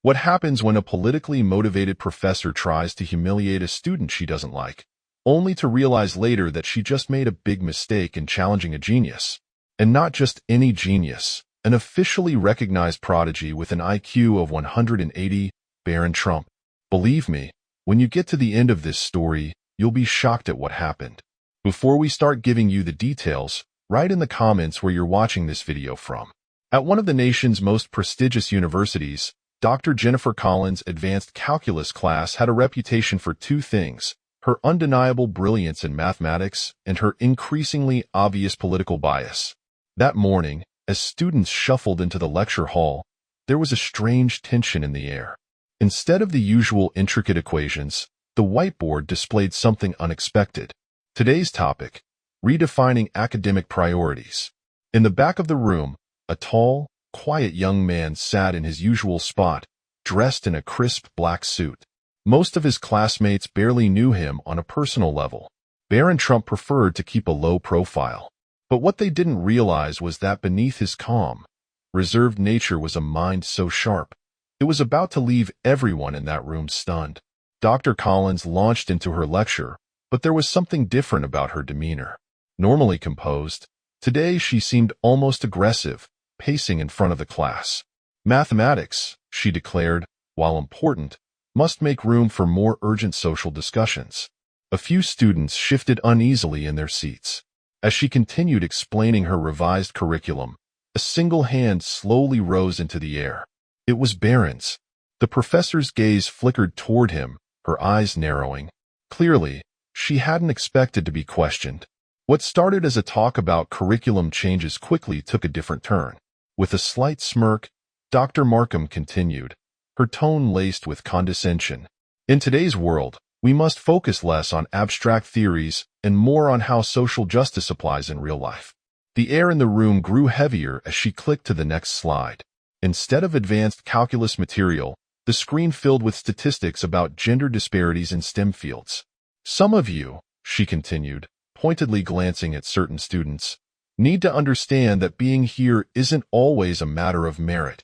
What happens when a politically motivated professor tries to humiliate a student she doesn't like, only to realize later that she just made a big mistake in challenging a genius? And not just any genius, an officially recognized prodigy with an IQ of 180, Barron Trump. Believe me, when you get to the end of this story, you'll be shocked at what happened. Before we start giving you the details, write in the comments where you're watching this video from. At one of the nation's most prestigious universities, Dr. Jennifer Collins' advanced calculus class had a reputation for two things: her undeniable brilliance in mathematics and her increasingly obvious political bias. That morning, as students shuffled into the lecture hall, there was a strange tension in the air. Instead of the usual intricate equations, the whiteboard displayed something unexpected. Today's topic: redefining academic priorities. In the back of the room, a tall, quiet young man sat in his usual spot, dressed in a crisp black suit. Most of his classmates barely knew him on a personal level. Barron Trump preferred to keep a low profile. But what they didn't realize was that beneath his calm, reserved nature was a mind so sharp, it was about to leave everyone in that room stunned. Dr. Collins launched into her lecture, but there was something different about her demeanor. Normally composed, today she seemed almost aggressive, pacing in front of the class. Mathematics, she declared, while important, must make room for more urgent social discussions. A few students shifted uneasily in their seats. As she continued explaining her revised curriculum, a single hand slowly rose into the air. It was Barron's. The professor's gaze flickered toward him, her eyes narrowing. Clearly, she hadn't expected to be questioned. What started as a talk about curriculum changes quickly took a different turn. With a slight smirk, Dr. Markham continued, her tone laced with condescension. In today's world, we must focus less on abstract theories and more on how social justice applies in real life. The air in the room grew heavier as she clicked to the next slide. Instead of advanced calculus material, the screen filled with statistics about gender disparities in STEM fields. Some of you, she continued, pointedly glancing at certain students, need to understand that being here isn't always a matter of merit.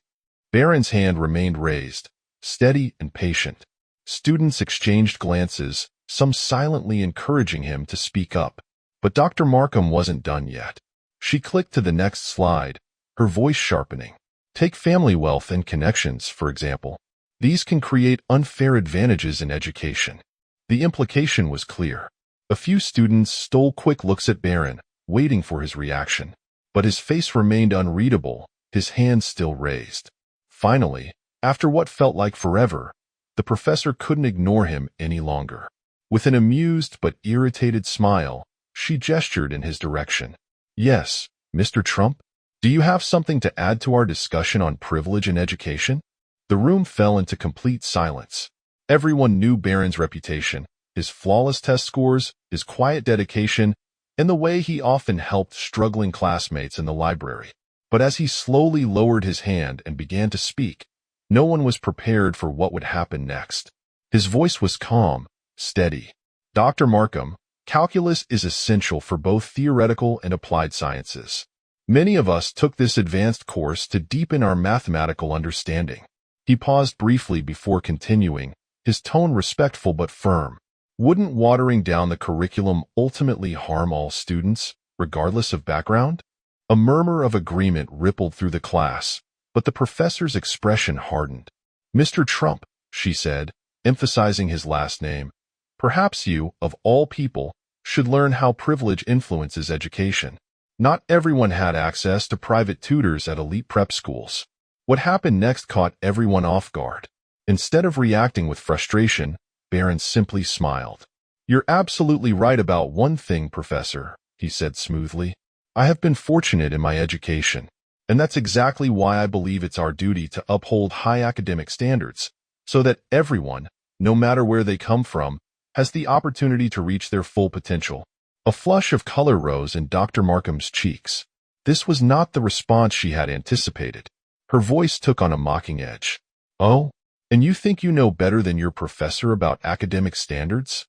Barron's hand remained raised, steady and patient. Students exchanged glances, some silently encouraging him to speak up. But Dr. Markham wasn't done yet. She clicked to the next slide, her voice sharpening. Take family wealth and connections, for example. These can create unfair advantages in education. The implication was clear. A few students stole quick looks at Barron, waiting for his reaction. But his face remained unreadable, his hands still raised. Finally, after what felt like forever, the professor couldn't ignore him any longer. With an amused but irritated smile, she gestured in his direction. Yes, Mr. Trump? Do you have something to add to our discussion on privilege in education? The room fell into complete silence. Everyone knew Barron's reputation, his flawless test scores, his quiet dedication, and the way he often helped struggling classmates in the library. But as he slowly lowered his hand and began to speak, no one was prepared for what would happen next. His voice was calm, steady. Dr. Markham, calculus is essential for both theoretical and applied sciences. Many of us took this advanced course to deepen our mathematical understanding. He paused briefly before continuing, his tone respectful but firm. Wouldn't watering down the curriculum ultimately harm all students, regardless of background? A murmur of agreement rippled through the class, but the professor's expression hardened. Mr. Trump, she said, emphasizing his last name, perhaps you, of all people, should learn how privilege influences education. Not everyone had access to private tutors at elite prep schools. What happened next caught everyone off guard. Instead of reacting with frustration, Barron simply smiled. You're absolutely right about one thing, Professor, he said smoothly. I have been fortunate in my education, and that's exactly why I believe it's our duty to uphold high academic standards, so that everyone, no matter where they come from, has the opportunity to reach their full potential. A flush of color rose in Dr. Markham's cheeks. This was not the response she had anticipated. Her voice took on a mocking edge. Oh, and you think you know better than your professor about academic standards?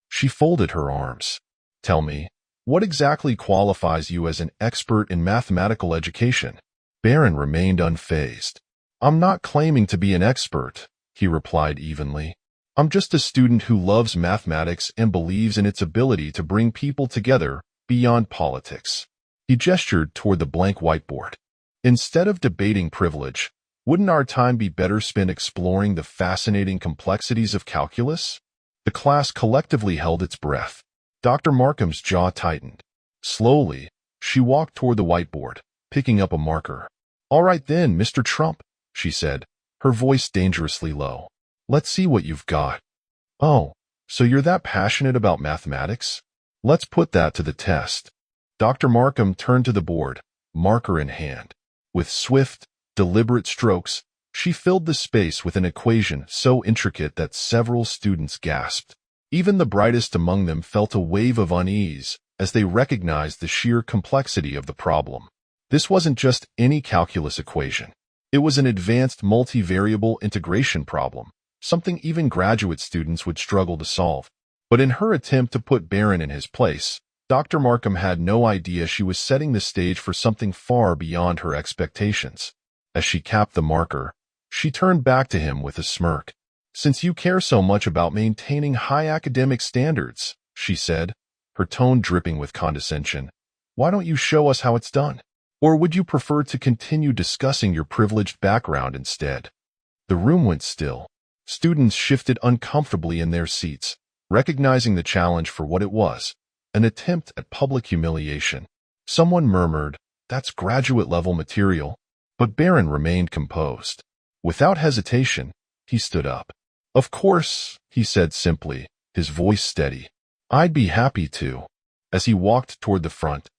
She folded her arms. Tell me, what exactly qualifies you as an expert in mathematical education? Barron remained unfazed. I'm not claiming to be an expert, he replied evenly. I'm just a student who loves mathematics and believes in its ability to bring people together beyond politics. He gestured toward the blank whiteboard. Instead of debating privilege, wouldn't our time be better spent exploring the fascinating complexities of calculus? The class collectively held its breath. Dr. Markham's jaw tightened. Slowly, she walked toward the whiteboard, picking up a marker. All right then, Mr. Trump, she said, her voice dangerously low. Let's see what you've got. Oh, so you're that passionate about mathematics? Let's put that to the test. Dr. Markham turned to the board, marker in hand. With swift, deliberate strokes, she filled the space with an equation so intricate that several students gasped. Even the brightest among them felt a wave of unease as they recognized the sheer complexity of the problem. This wasn't just any calculus equation. It was an advanced multivariable integration problem, something even graduate students would struggle to solve. But in her attempt to put Barron in his place, Dr. Markham had no idea she was setting the stage for something far beyond her expectations. As she capped the marker, she turned back to him with a smirk. Since you care so much about maintaining high academic standards, she said, her tone dripping with condescension, why don't you show us how it's done? Or would you prefer to continue discussing your privileged background instead? The room went still. Students shifted uncomfortably in their seats, recognizing the challenge for what it was, an attempt at public humiliation. Someone murmured, "That's graduate-level material." But Barron remained composed. Without hesitation, he stood up. "Of course," he said simply, his voice steady. "I'd be happy to." As he walked toward the front,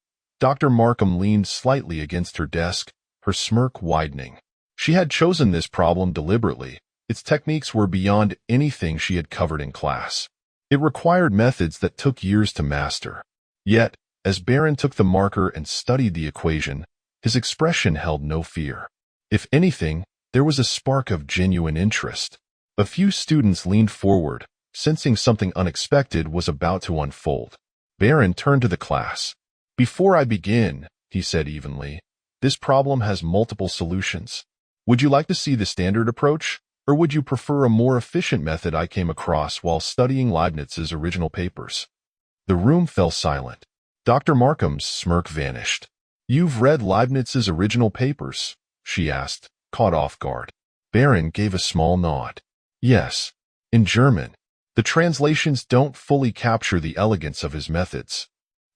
Dr. Markham leaned slightly against her desk, her smirk widening. She had chosen this problem deliberately. Its techniques were beyond anything she had covered in class. It required methods that took years to master. Yet, as Barron took the marker and studied the equation, his expression held no fear. If anything, there was a spark of genuine interest. A few students leaned forward, sensing something unexpected was about to unfold. Barron turned to the class. "Before I begin," he said evenly, "this problem has multiple solutions. Would you like to see the standard approach, or would you prefer a more efficient method I came across while studying Leibniz's original papers?" The room fell silent. Dr. Markham's smirk vanished. "You've read Leibniz's original papers?" she asked, caught off guard. Barron gave a small nod. "Yes, in German. The translations don't fully capture the elegance of his methods."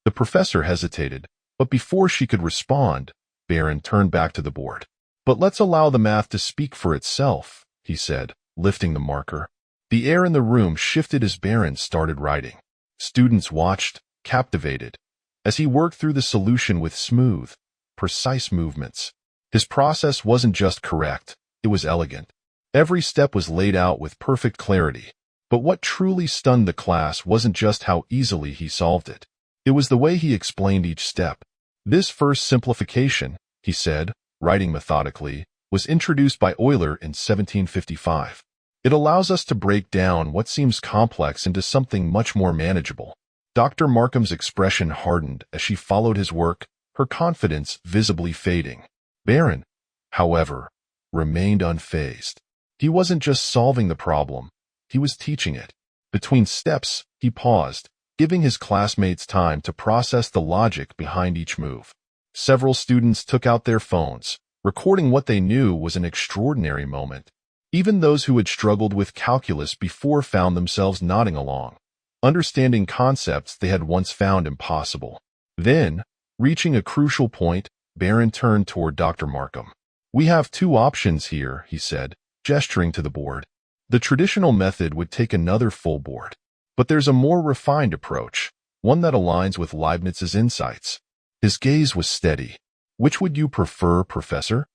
The professor hesitated, but before she could respond, Barron turned back to the board. "But let's allow the math to speak for itself," he said, lifting the marker. The air in the room shifted as Barron started writing. Students watched, captivated, as he worked through the solution with smooth, precise movements. His process wasn't just correct, it was elegant. Every step was laid out with perfect clarity. But what truly stunned the class wasn't just how easily he solved it. It was the way he explained each step. "This first simplification," he said, writing methodically, "was introduced by Euler in 1755. It allows us to break down what seems complex into something much more manageable." Dr. Markham's expression hardened as she followed his work, her confidence visibly fading. Barron, however, remained unfazed. He wasn't just solving the problem, he was teaching it. Between steps, he paused, giving his classmates time to process the logic behind each move. Several students took out their phones, recording what they knew was an extraordinary moment. Even those who had struggled with calculus before found themselves nodding along, understanding concepts they had once found impossible. Then, reaching a crucial point, Barron turned toward Dr. Markham. "We have two options here," he said, gesturing to the board. "The traditional method would take another full board. But there's a more refined approach, one that aligns with Leibniz's insights." His gaze was steady. "Which would you prefer, Professor?"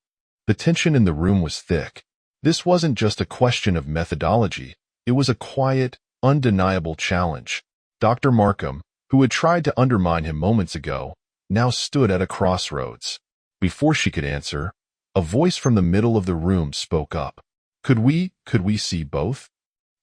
The tension in the room was thick. This wasn't just a question of methodology, it was a quiet, undeniable challenge. Dr. Markham, who had tried to undermine him moments ago, now stood at a crossroads. Before she could answer, a voice from the middle of the room spoke up. Could we see both?"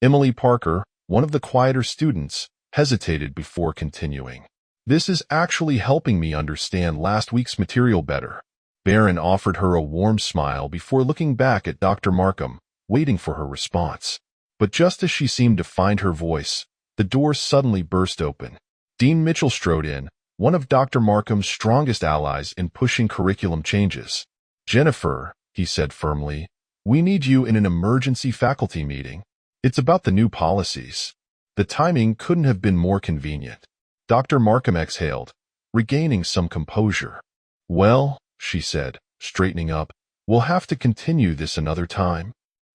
Emily Parker, one of the quieter students, hesitated before continuing. "This is actually helping me understand last week's material better." Barron offered her a warm smile before looking back at Dr. Markham, waiting for her response. But just as she seemed to find her voice, the door suddenly burst open. Dean Mitchell strode in, one of Dr. Markham's strongest allies in pushing curriculum changes. "Jennifer," he said firmly, "we need you in an emergency faculty meeting. It's about the new policies." The timing couldn't have been more convenient. Dr. Markham exhaled, regaining some composure. "Well," she said, straightening up, "we'll have to continue this another time."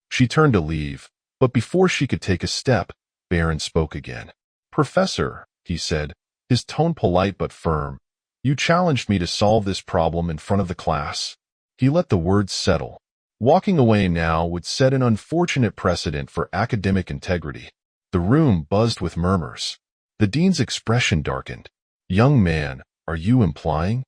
She turned to leave, but before she could take a step, Barron spoke again. "Professor," he said, his tone polite but firm, "you challenged me to solve this problem in front of the class." He let the words settle. Walking away now would set an unfortunate precedent for academic integrity. The room buzzed with murmurs. The dean's expression darkened. "Young man, are you implying?"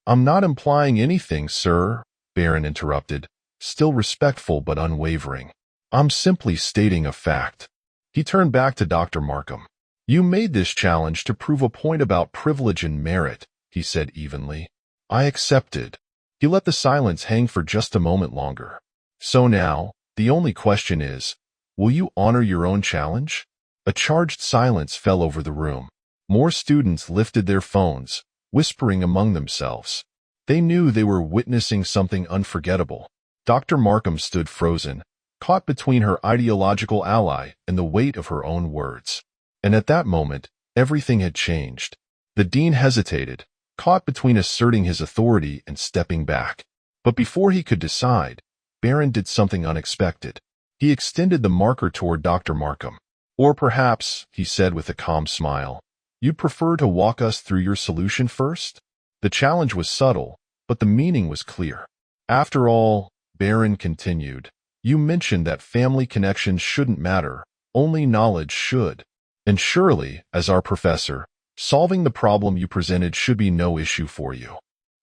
"I'm not implying anything, sir," Barron interrupted, still respectful but unwavering. "I'm simply stating a fact." He turned back to Dr. Markham. "You made this challenge to prove a point about privilege and merit," he said evenly. "I accepted." He let the silence hang for just a moment longer. "So now, the only question is, will you honor your own challenge?" A charged silence fell over the room. More students lifted their phones, whispering among themselves. They knew they were witnessing something unforgettable. Dr. Markham stood frozen, caught between her ideological ally and the weight of her own words. And at that moment, everything had changed. The dean hesitated, caught between asserting his authority and stepping back. But before he could decide, Barron did something unexpected. He extended the marker toward Dr. Markham. "Or perhaps," he said with a calm smile, "you'd prefer to walk us through your solution first?" The challenge was subtle, but the meaning was clear. "After all," Barron continued, "you mentioned that family connections shouldn't matter, only knowledge should. And surely, as our professor, solving the problem you presented should be no issue for you."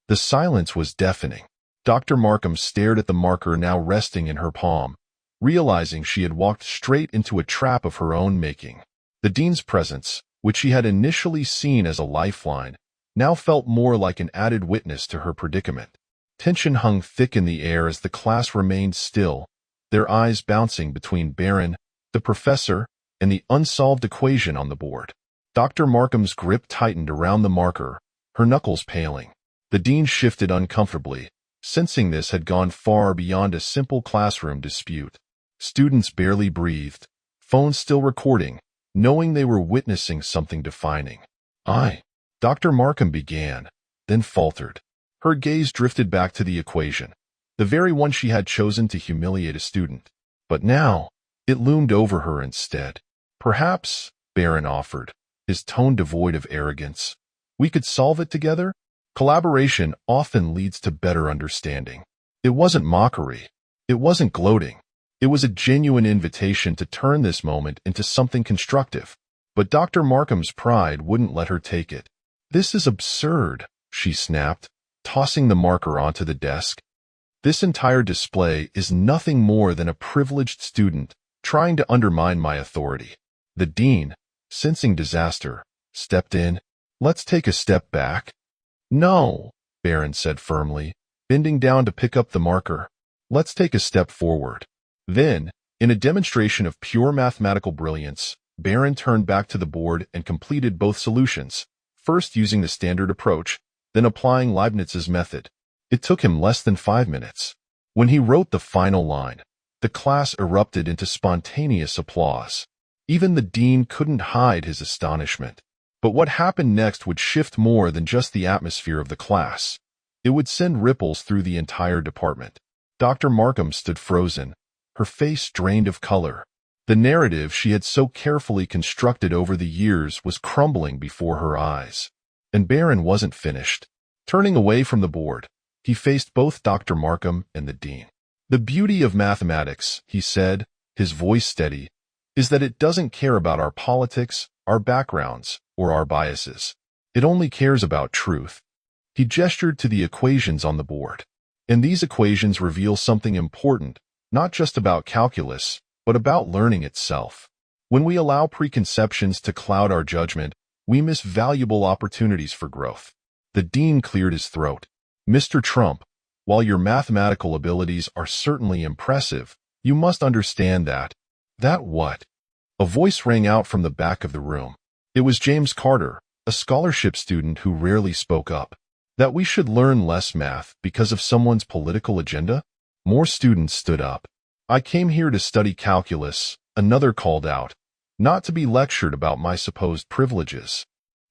The silence was deafening. Dr. Markham stared at the marker now resting in her palm, realizing she had walked straight into a trap of her own making. The dean's presence, which she had initially seen as a lifeline, now felt more like an added witness to her predicament. Tension hung thick in the air as the class remained still, their eyes bouncing between Barron, the professor, and the unsolved equation on the board. Dr. Markham's grip tightened around the marker, her knuckles paling. The dean shifted uncomfortably, sensing this had gone far beyond a simple classroom dispute. Students barely breathed, phones still recording, knowing they were witnessing something defining. Dr. Markham began, then faltered. Her gaze drifted back to the equation, the very one she had chosen to humiliate a student. But now, it loomed over her instead. "Perhaps," Barron offered, his tone devoid of arrogance, "we could solve it together?" Collaboration often leads to better understanding. It wasn't mockery. It wasn't gloating. It was a genuine invitation to turn this moment into something constructive. But Dr. Markham's pride wouldn't let her take it. "This is absurd," she snapped, tossing the marker onto the desk. "This entire display is nothing more than a privileged student trying to undermine my authority." The dean, sensing disaster, stepped in. "Let's take a step back." "No," Barron said firmly, bending down to pick up the marker. "Let's take a step forward." Then, in a demonstration of pure mathematical brilliance, Barron turned back to the board and completed both solutions, first using the standard approach, then applying Leibniz's method. It took him less than 5 minutes. When he wrote the final line, the class erupted into spontaneous applause. Even the dean couldn't hide his astonishment. But what happened next would shift more than just the atmosphere of the class. It would send ripples through the entire department. Dr. Markham stood frozen, her face drained of color. The narrative she had so carefully constructed over the years was crumbling before her eyes. And Barron wasn't finished. Turning away from the board, he faced both Dr. Markham and the dean. "The beauty of mathematics," he said, his voice steady, "is that it doesn't care about our politics, our backgrounds, or our biases. It only cares about truth." He gestured to the equations on the board. "And these equations reveal something important, not just about calculus, but about learning itself. When we allow preconceptions to cloud our judgment, we miss valuable opportunities for growth." The dean cleared his throat. "Mr. Trump, While your mathematical abilities are certainly impressive, you must understand that. That what? A voice rang out from the back of the room. It was James Carter, a scholarship student who rarely spoke up. That we should learn less math because of someone's political agenda? More students stood up. I came here to study calculus, another called out, not to be lectured about my supposed privileges.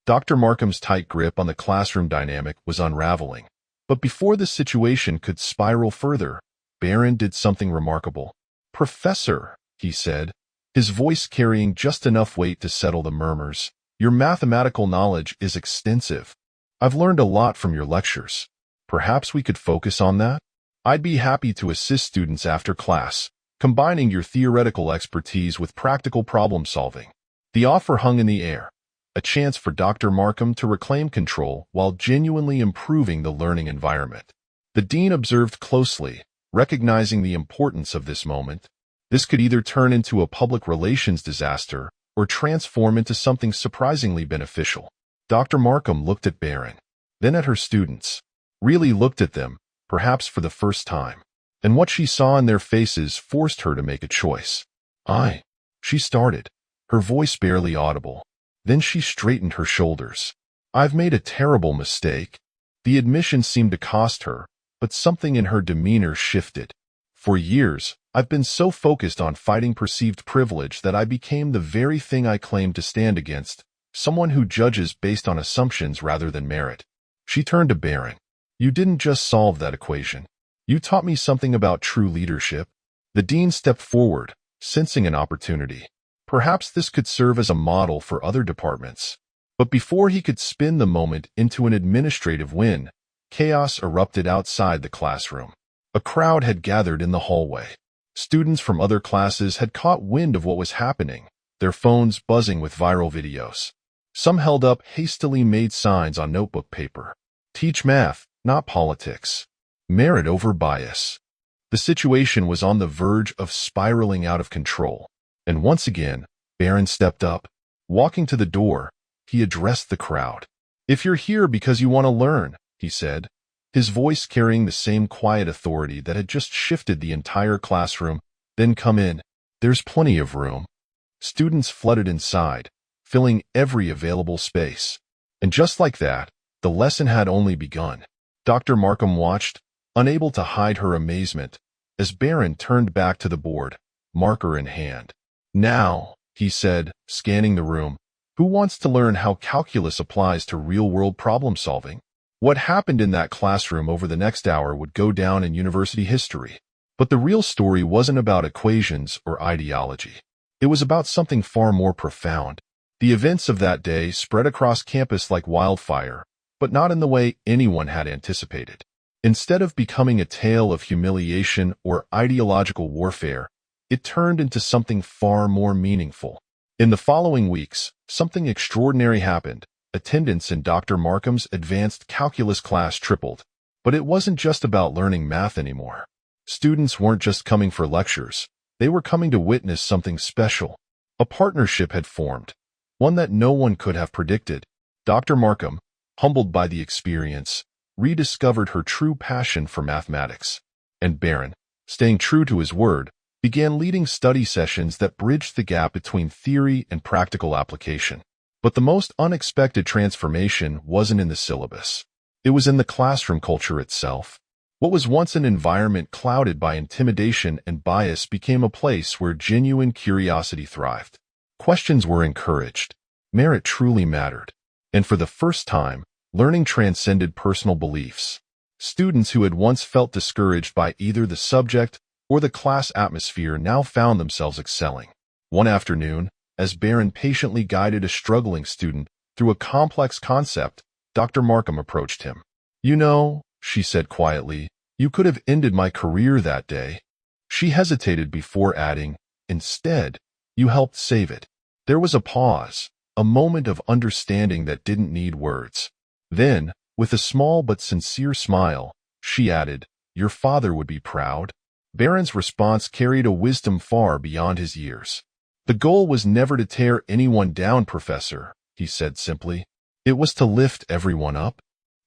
Dr. Markham's tight grip on the classroom dynamic was unraveling. But before the situation could spiral further, Barron did something remarkable. "Professor," he said, his voice carrying just enough weight to settle the murmurs, "your mathematical knowledge is extensive. I've learned a lot from your lectures. Perhaps we could focus on that? I'd be happy to assist students after class, combining your theoretical expertise with practical problem solving." The offer hung in the air, a chance for Dr. Markham to reclaim control while genuinely improving the learning environment. The dean observed closely, recognizing the importance of this moment. This could either turn into a public relations disaster or transform into something surprisingly beneficial. Dr. Markham looked at Barron, then at her students, really looked at them, perhaps for the first time. And what she saw in their faces forced her to make a choice. She started, her voice barely audible. Then she straightened her shoulders. "I've made a terrible mistake." The admission seemed to cost her, but something in her demeanor shifted. "For years, I've been so focused on fighting perceived privilege that I became the very thing I claimed to stand against, someone who judges based on assumptions rather than merit." She turned to Barron. "You didn't just solve that equation. You taught me something about true leadership." The dean stepped forward, sensing an opportunity. Perhaps this could serve as a model for other departments. But before he could spin the moment into an administrative win, chaos erupted outside the classroom. A crowd had gathered in the hallway. Students from other classes had caught wind of what was happening, their phones buzzing with viral videos. Some held up hastily made signs on notebook paper. "Teach math, not politics. Merit over bias." The situation was on the verge of spiraling out of control. And once again, Barron stepped up. Walking to the door, he addressed the crowd. "If you're here because you want to learn," he said, his voice carrying the same quiet authority that had just shifted the entire classroom, "then come in. There's plenty of room." Students flooded inside, filling every available space. And just like that, the lesson had only begun. Dr. Markham watched, unable to hide her amazement, as Barron turned back to the board, marker in hand. "Now," he said, scanning the room, "who wants to learn how calculus applies to real-world problem solving?" What happened in that classroom over the next hour would go down in university history. But the real story wasn't about equations or ideology. It was about something far more profound. The events of that day spread across campus like wildfire, but not in the way anyone had anticipated. Instead of becoming a tale of humiliation or ideological warfare, it turned into something far more meaningful. In the following weeks, something extraordinary happened. Attendance in Dr. Markham's advanced calculus class tripled. But it wasn't just about learning math anymore. Students weren't just coming for lectures. They were coming to witness something special. A partnership had formed, one that no one could have predicted. Dr. Markham, humbled by the experience, rediscovered her true passion for mathematics. And Barron, staying true to his word, began leading study sessions that bridged the gap between theory and practical application. But the most unexpected transformation wasn't in the syllabus. It was in the classroom culture itself. What was once an environment clouded by intimidation and bias became a place where genuine curiosity thrived. Questions were encouraged. Merit truly mattered. And for the first time, learning transcended personal beliefs. Students who had once felt discouraged by either the subject or the class atmosphere now found themselves excelling. One afternoon, as Barron patiently guided a struggling student through a complex concept, Dr. Markham approached him. "You know," she said quietly, "you could have ended my career that day." She hesitated before adding, "Instead, you helped save it." There was a pause, a moment of understanding that didn't need words. Then, with a small but sincere smile, she added, "Your father would be proud." Barron's response carried a wisdom far beyond his years. "The goal was never to tear anyone down, Professor," he said simply. "It was to lift everyone up."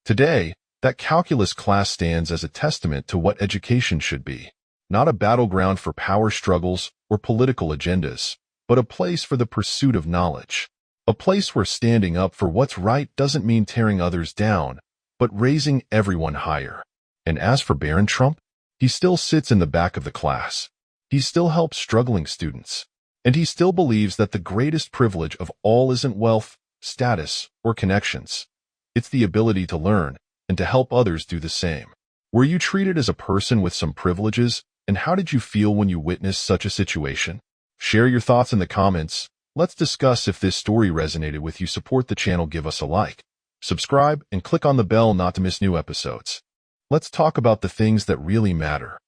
Today, That calculus class stands as a testament to what education should be. Not a battleground for power struggles or political agendas, but a place for the pursuit of knowledge. A place where standing up for what's right doesn't mean tearing others down, but raising everyone higher. And as for Barron Trump, he still sits in the back of the class. He still helps struggling students. And he still believes that the greatest privilege of all isn't wealth, status, or connections. It's the ability to learn and to help others do the same. Were you treated as a person with some privileges, and how did you feel when you witnessed such a situation? Share your thoughts in the comments. Let's discuss if this story resonated with you. Support the channel, give us a like, subscribe, and click on the bell not to miss new episodes. Let's talk about the things that really matter.